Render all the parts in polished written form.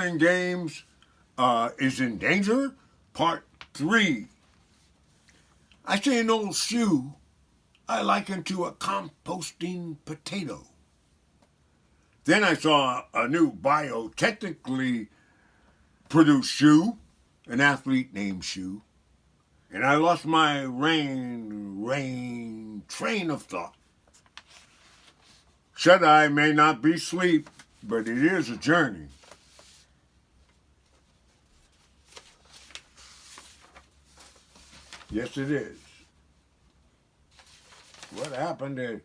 Games is in danger, part 3. I see an old shoe I liken to a composting potato. Then I saw a new biotechnically produced shoe, an athlete named Shoe, and I lost my train of thought. Shut-eye may not be sleep, but it is a journey. Yes, it is. What happened to...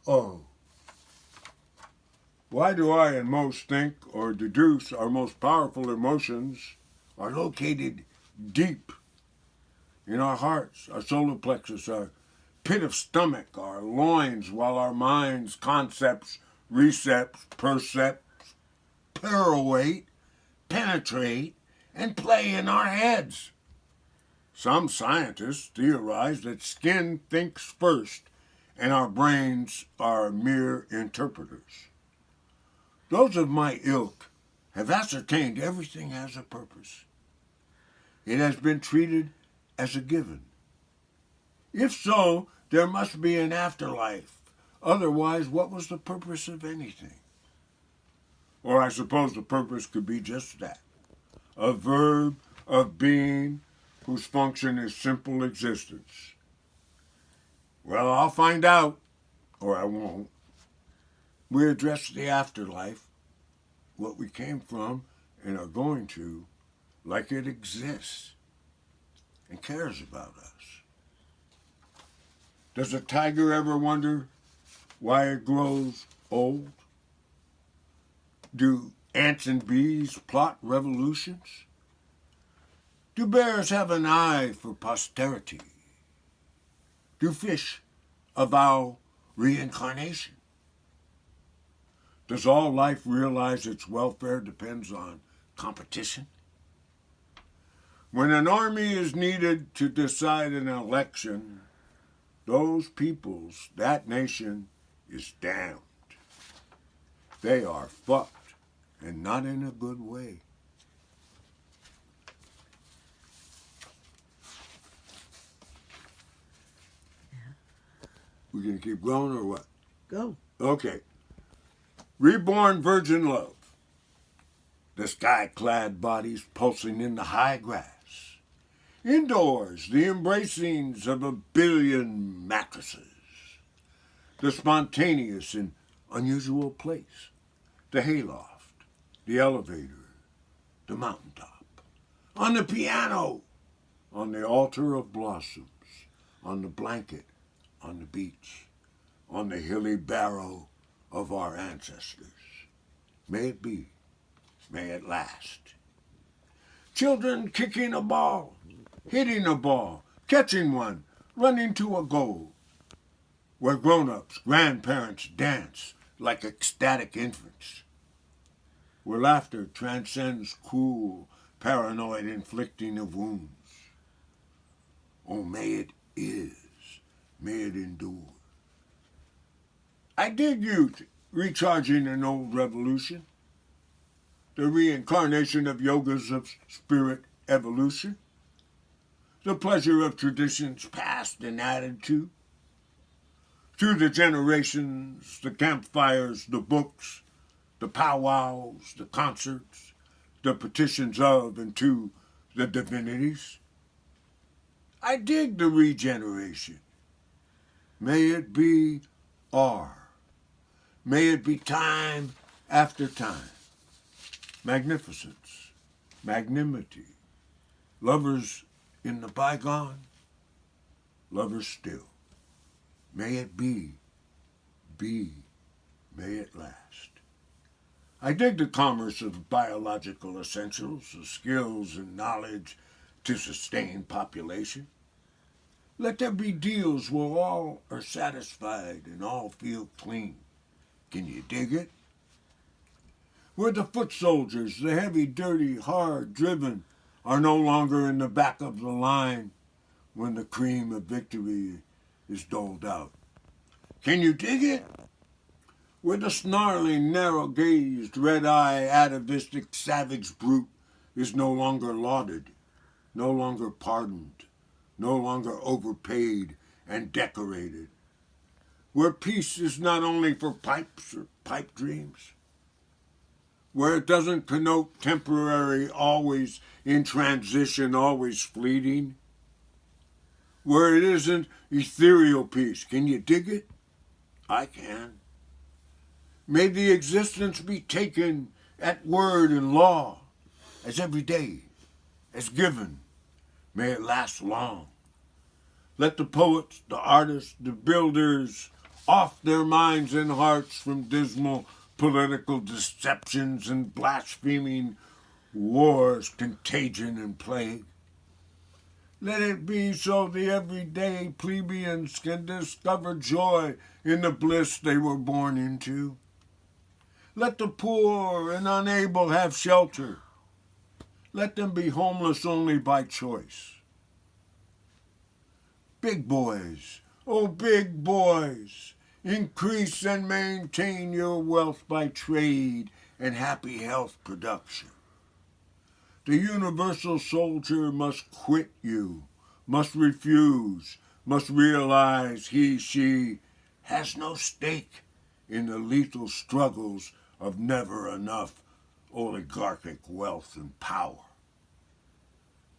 Oh. Why do I and most think or deduce our most powerful emotions are located deep in our hearts, our solar plexus, our pit of stomach, our loins, while our minds, concepts, recepts, percepts, perorate, penetrate, and play in our heads? Some scientists theorize that skin thinks first and our brains are mere interpreters. Those of my ilk have ascertained everything has a purpose. It has been treated as a given. If so, there must be an afterlife. Otherwise, what was the purpose of anything? Or I suppose the purpose could be just that. A verb of being whose function is simple existence. Well, I'll find out, or I won't. We address the afterlife, what we came from and are going to, like it exists and cares about us. Does a tiger ever wonder why it grows old? Do ants and bees plot revolutions? Do bears have an eye for posterity? Do fish avow reincarnation? Does all life realize its welfare depends on competition? When an army is needed to decide an election, those peoples, that nation, is damned. They are fucked, and not in a good way. We gonna keep going or what? Go. Okay. Reborn virgin love. The sky-clad bodies pulsing in the high grass. Indoors, the embracings of a billion mattresses. The spontaneous and unusual place. The hayloft, the elevator, the mountaintop. On the piano, on the altar of blossoms, on the blanket, on the beach, on the hilly barrow of our ancestors. May it be, may it last. Children kicking a ball, hitting a ball, catching one, running to a goal, where grown-ups, grandparents dance like ecstatic infants, where laughter transcends cruel, paranoid inflicting of wounds. Oh, may it is, may it endure. I dig youth recharging an old revolution, the reincarnation of yogas of spirit evolution, the pleasure of traditions past and added to, through the generations, the campfires, the books, the powwows, the concerts, the petitions of and to the divinities. I dig the regeneration. May it be R. May it be time after time. Magnificence, magnanimity, lovers in the bygone, lovers still. May it be, may it last. I dig the commerce of biological essentials, the skills and knowledge to sustain population. Let there be deals where all are satisfied and all feel clean. Can you dig it? Where the foot soldiers, the heavy, dirty, hard driven, are no longer in the back of the line when the cream of victory is doled out. Can you dig it? where the snarling, narrow-gazed, red-eye, atavistic, savage brute is no longer lauded, no longer pardoned, no longer overpaid and decorated, where peace is not only for pipes or pipe dreams, where it doesn't connote temporary, always in transition, always fleeting, where it isn't ethereal peace. Can you dig it? I can. May the existence be taken at word and law, as every day, as given. May it last long. Let the poets, the artists, the builders off their minds and hearts from dismal political deceptions and blaspheming wars, contagion, and plague. Let it be so the everyday plebeians can discover joy in the bliss they were born into. Let the poor and unable have shelter. Let them be homeless only by choice. Big boys, oh big boys, increase and maintain your wealth by trade and happy health production. The universal soldier must quit you, must refuse, must realize he, she has no stake in the lethal struggles of never enough oligarchic wealth and power.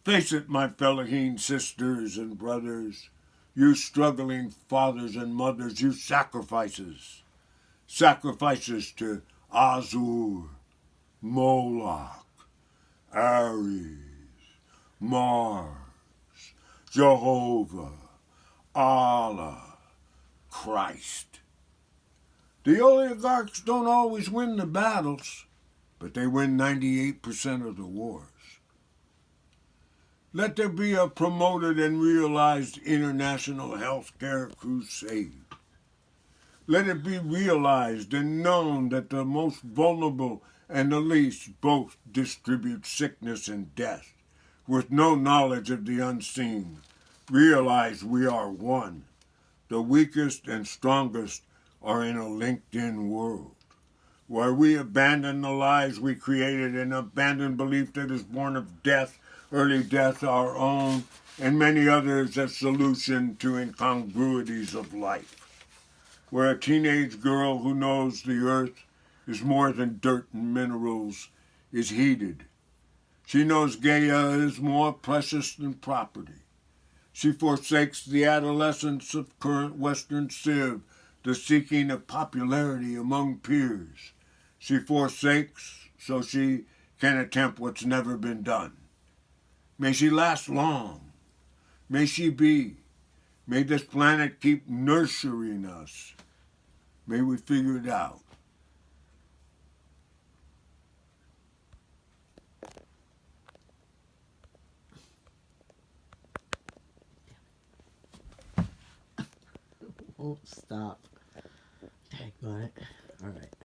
Face it, my fellaheen sisters and brothers, you struggling fathers and mothers, you sacrifices to Azur, Moloch, Ares, Mars, Jehovah, Allah, Christ. The oligarchs don't always win the battles, but they win 98% of the wars. Let there be a promoted and realized international healthcare crusade. Let it be realized and known that the most vulnerable and the least both distribute sickness and death, with no knowledge of the unseen. Realize we are one. The weakest and strongest are in a linked-in world, where we abandon the lies we created and abandon belief that is born of death, early death, our own, and many others as solution to incongruities of life, where a teenage girl who knows the earth is more than dirt and minerals is heated. She knows Gaia is more precious than property. She forsakes the adolescence of current Western civ, the seeking of popularity among peers. She forsakes so she can attempt what's never been done. May she last long. May she be. May this planet keep nurturing us. May we figure it out. Won't stop. Dang on it. All right.